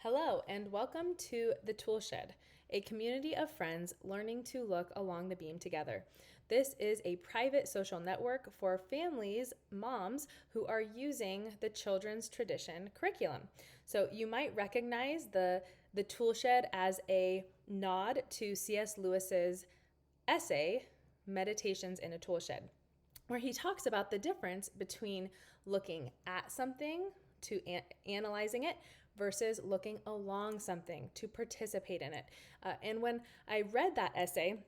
Hello, and welcome to the Toolshed, a community of friends learning to look along the beam together. This is a private social network for families, moms, who are using the children's tradition curriculum. So you might recognize the Toolshed as a nod to C.S. Lewis's essay, Meditations in a Toolshed, where he talks about the difference between looking at something to analyzing it versus looking along something to participate in it. And when I read that essay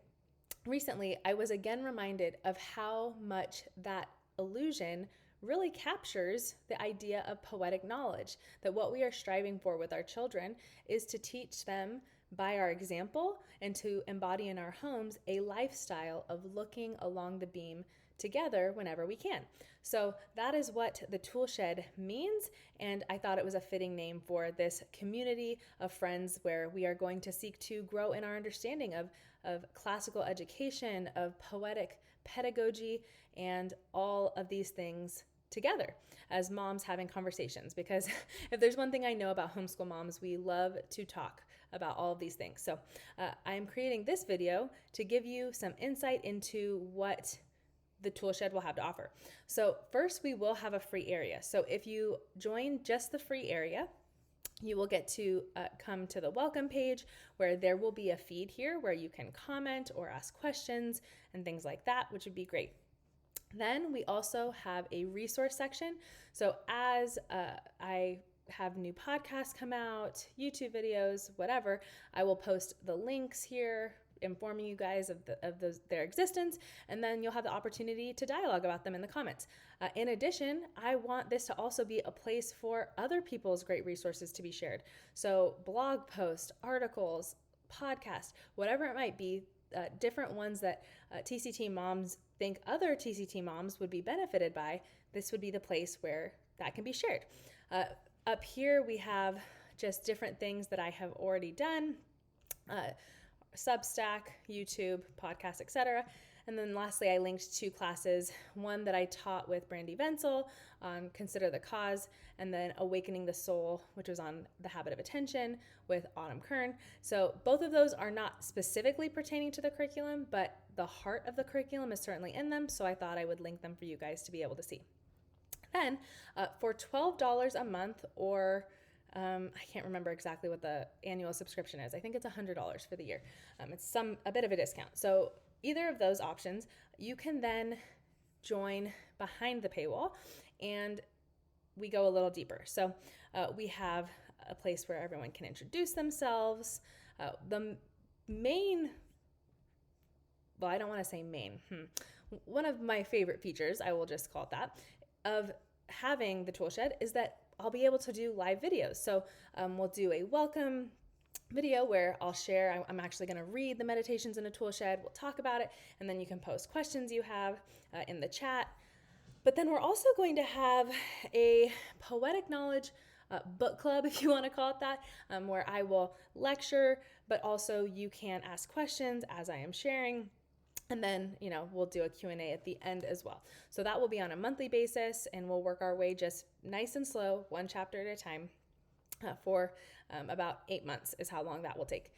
recently, I was again reminded of how much that illusion really captures the idea of poetic knowledge, that what we are striving for with our children is to teach them by our example and to embody in our homes a lifestyle of looking along the beam together whenever we can. So that is what the Toolshed means, and I thought it was a fitting name for this community of friends where we are going to seek to grow in our understanding of classical education, of poetic pedagogy, and all of these things together as moms having conversations. Because if there's one thing I know about homeschool moms, we love to talk about all of these things. So I'm creating this video to give you some insight into what the Toolshed will have to offer. So first, we will have a free area. So if you join just the free area, you will get to come to the welcome page where there will be a feed here where you can comment or ask questions and things like that, which would be great. Then we also have a resource section. So as I have new podcasts come out, YouTube videos, whatever, I will post the links here informing you guys of their existence, and then you'll have the opportunity to dialogue about them in the comments. In addition, I want this to also be a place for other people's great resources to be shared. So blog posts, articles, podcasts, whatever it might be, different ones that TCT moms think other TCT moms would be benefited by, this would be the place where that can be shared. Up here, we have just different things that I have already done. Substack, YouTube, podcasts, etc. And then lastly, I linked two classes, one that I taught with Brandy Venzel on Consider the Cause, and then Awakening the Soul, which was on the habit of attention with Autumn Kern. So both of those are not specifically pertaining to the curriculum, but the heart of the curriculum is certainly in them, so I thought I would link them for you guys to be able to see. Then for $12 a month, or I can't remember exactly what the annual subscription is. I think it's $100 for the year. It's a bit of a discount. So either of those options, you can then join behind the paywall, and we go a little deeper. So we have a place where everyone can introduce themselves. The main, well, I don't want to say main. One of my favorite features, I will just call it that, of having the Toolshed is that I'll be able to do live videos. So we'll do a welcome video where I'll share, I'm actually going to read the meditations in a Toolshed, we'll talk about it, and then you can post questions you have in the chat. But then we're also going to have a poetic knowledge book club, if you want to call it that, where I will lecture, but also you can ask questions as I am sharing. And then, we'll do a Q&A at the end as well. So that will be on a monthly basis, and we'll work our way just nice and slow, one chapter at a time, for about 8 months is how long that will take.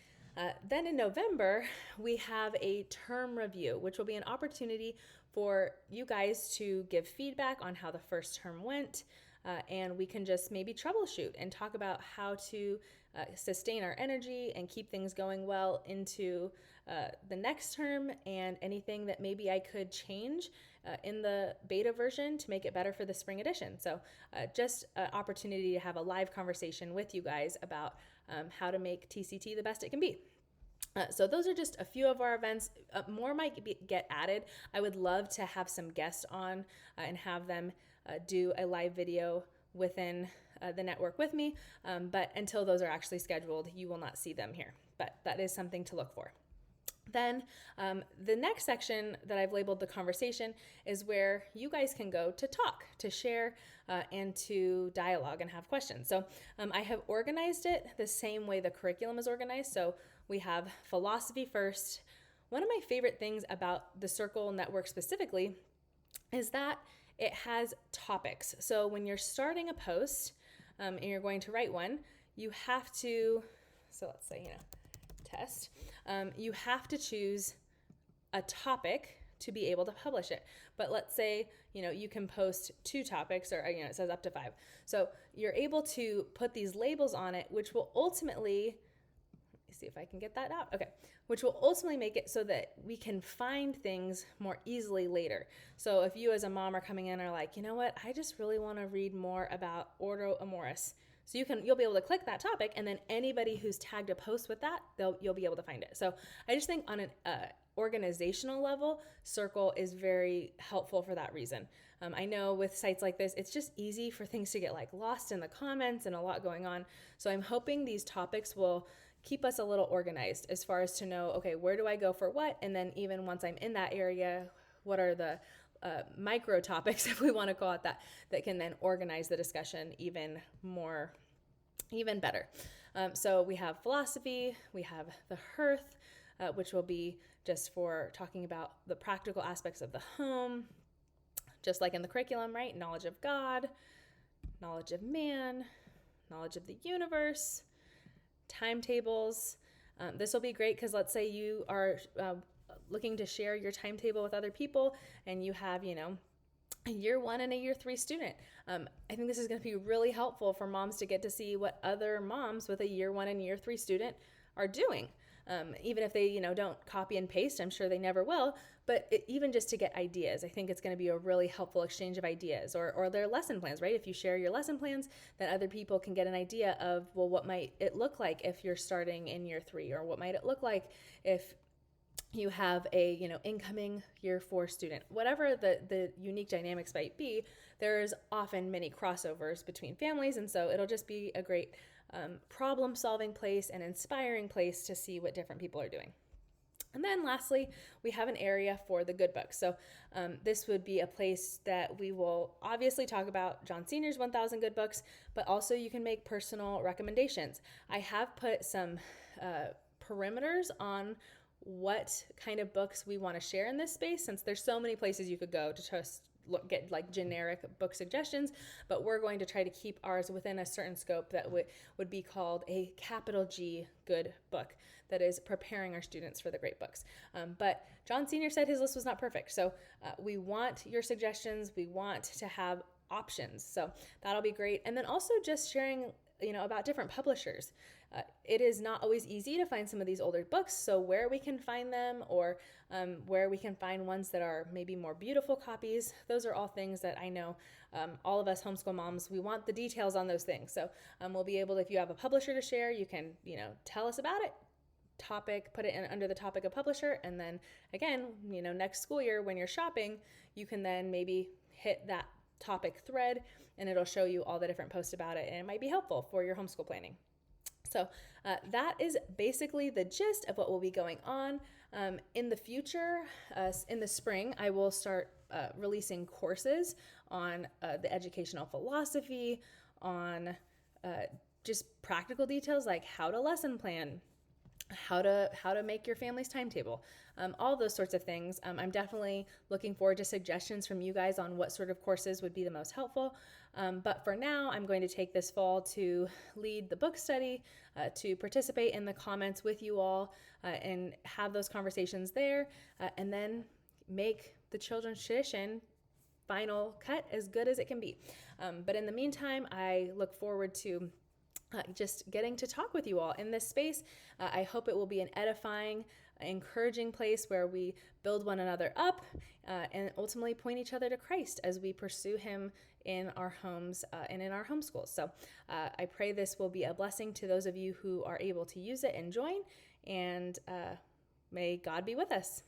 Then in November, we have a term review, which will be an opportunity for you guys to give feedback on how the first term went. And we can just maybe troubleshoot and talk about how to sustain our energy and keep things going well into the next term, and anything that maybe I could change in the beta version to make it better for the spring edition. So just an opportunity to have a live conversation with you guys about how to make TCT the best it can be. So those are just a few of our events. More might get added. I would love to have some guests on and have them do a live video within the network with me. But until those are actually scheduled, you will not see them here. But that is something to look for. Then the next section that I've labeled the conversation is where you guys can go to talk, to share, and to dialogue and have questions. So I have organized it the same way the curriculum is organized. So we have philosophy first. One of my favorite things about the Circle Network specifically is that it has topics. So when you're starting a post and you're going to write one, you have to, so let's say, test, you have to choose a topic to be able to publish it. But let's say, you can post 2 topics, or, it says up to 5. So you're able to put these labels on it, which will ultimately, let me see if I can get that out. Okay. Which will ultimately make it so that we can find things more easily later. So if you as a mom are coming in and are like, you know what, I just really want to read more about Ordo Amoris. So you'll be able to click that topic, and then anybody who's tagged a post with that, you'll be able to find it. So I just think on an organizational level, Circle is very helpful for that reason. I know with sites like this, it's just easy for things to get lost in the comments and a lot going on. So I'm hoping these topics will keep us a little organized as far as to know, okay, where do I go for what? And then even once I'm in that area, what are the micro topics, if we want to call it that can then organize the discussion even better. So we have philosophy, we have the hearth, which will be just for talking about the practical aspects of the home, just like in the curriculum, right? Knowledge of God, knowledge of man, knowledge of the universe, timetables. This will be great because let's say you are looking to share your timetable with other people, and you have, a year 1 and a year 3 student. I think this is going to be really helpful for moms to get to see what other moms with a year 1 and year 3 student are doing. Even if they, don't copy and paste, I'm sure they never will, but even just to get ideas, I think it's going to be a really helpful exchange of ideas, or their lesson plans, right? If you share your lesson plans, then other people can get an idea of, well, what might it look like if you're starting in year 3, or what might it look like if you have a, incoming year 4 student. Whatever the unique dynamics might be, there's often many crossovers between families, and so it'll just be a great problem-solving place and inspiring place to see what different people are doing. And then lastly, we have an area for the good books. So this would be a place that we will obviously talk about John Senior's 1,000 good books, but also you can make personal recommendations. I have put some perimeters on what kind of books we want to share in this space, since there's so many places you could go to just get generic book suggestions, but we're going to try to keep ours within a certain scope that would be called a capital G good book, that is preparing our students for the great books. But John Senior said his list was not perfect, so we want your suggestions, we want to have options, so that'll be great. And then also just sharing about different publishers. It is not always easy to find some of these older books, so where we can find them, or where we can find ones that are maybe more beautiful copies, those are all things that I know all of us homeschool moms, we want the details on those things. So we'll be able, if you have a publisher to share, you can tell us about it, put it in under the topic of publisher, and then again, next school year when you're shopping, you can then maybe hit that topic thread, and it'll show you all the different posts about it, and it might be helpful for your homeschool planning. So that is basically the gist of what will be going on. In the future, in the spring, I will start releasing courses on the educational philosophy, on just practical details like how to lesson plan, how to make your family's timetable, all those sorts of things. I'm definitely looking forward to suggestions from you guys on what sort of courses would be the most helpful. But for now, I'm going to take this fall to lead the book study, to participate in the comments with you all, and have those conversations there, and then make the children's tradition final cut as good as it can be. But in the meantime, I look forward to just getting to talk with you all in this space. I hope it will be an edifying, encouraging place where we build one another up and ultimately point each other to Christ as we pursue him in our homes and in our homeschools. So I pray this will be a blessing to those of you who are able to use it and join, and may God be with us.